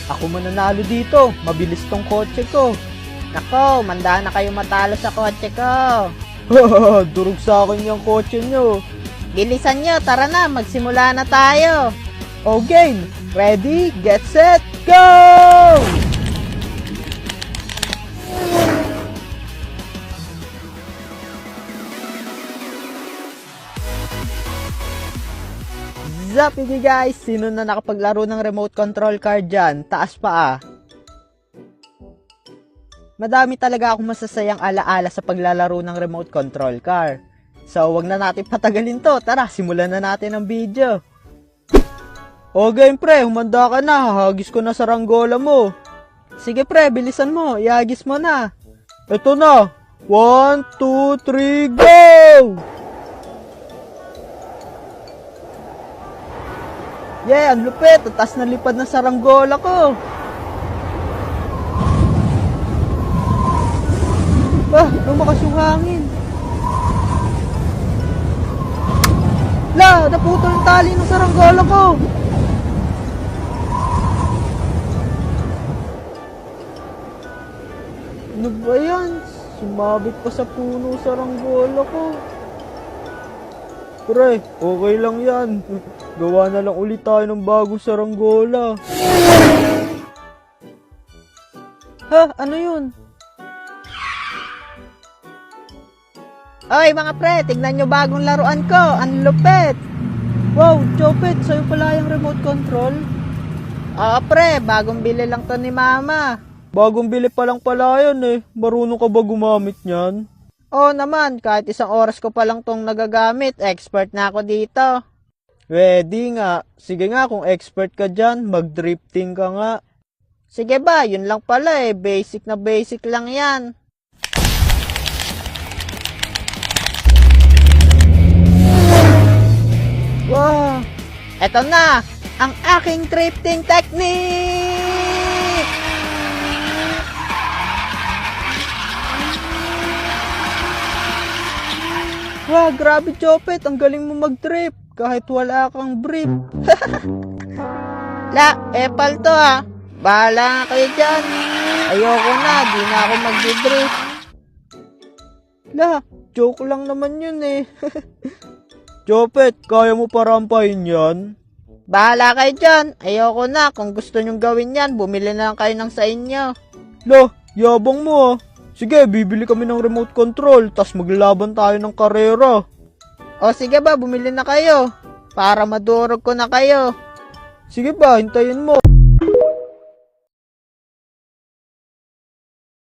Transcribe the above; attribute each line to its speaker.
Speaker 1: Ako mananalo dito. Mabilis tong kotse ko.
Speaker 2: Nako, manda na kayo matalo sa kotse ko.
Speaker 1: Durog sa akin yung kotse nyo.
Speaker 2: Bilisan nyo, tara na, magsimula na tayo.
Speaker 1: Okay, ready, get set, go! Zap guys! Sino na nakapaglaro ng remote control car dyan? Taas pa ah. Madami talaga akong masasayang alaala sa paglalaro ng remote control car. So, wag na natin patagalin to. Tara, simulan na natin ang video. Okay pre, humanda ka na. Hahagis ko na sa ranggola mo. Sige pre, bilisan mo. Ihagis mo na. Ito na. 1, 2, 3, go! Yeah, ang lupit. Ang taas na lipad na sa ranggola ko. Lumakas yung hangin. Naputol yung tali ng saranggola ko. Ano ba yan? Sumabit pa sa puno saranggola ko. Pre, okay lang yan. Gawa na lang ulit tayo ng bagong saranggola. Ano yun?
Speaker 2: Oy mga pre, tignan nyo bagong laruan ko. Ang lupit.
Speaker 1: Wow, Chopet, sa'yo pala yung remote control?
Speaker 2: Oo pre, bagong bili lang to ni mama.
Speaker 1: Bagong bili pa lang pala yan eh. Marunong ka ba gumamit niyan?
Speaker 2: Oo naman, kahit isang oras ko pa lang tong nagagamit, expert na ako dito.
Speaker 1: Ready nga. Sige nga, kung expert ka dyan, mag-drifting ka nga.
Speaker 2: Sige ba, yun lang pala eh. Basic na basic lang yan.
Speaker 1: Wow!
Speaker 2: Eto na, ang aking drifting technique!
Speaker 1: Wow, grabe Chopet, ang galing mo mag-drift kahit wala kang brief.
Speaker 2: Epal to ah. Bahala nga kayo dyan. Ayoko na, di na ako mag-drift.
Speaker 1: Joke lang naman yun eh. Chopet, kaya mo parampahin yan?
Speaker 2: Bahala kayo dyan. Ayoko na. Kung gusto nyong gawin yan, bumili na lang kayo ng sa inyo.
Speaker 1: Yabang mo ah. Sige, bibili kami ng remote control, tas maglalaban tayo ng karera.
Speaker 2: O sige ba, bumili na kayo. Para madurog ko na kayo.
Speaker 1: Sige ba, hintayin mo.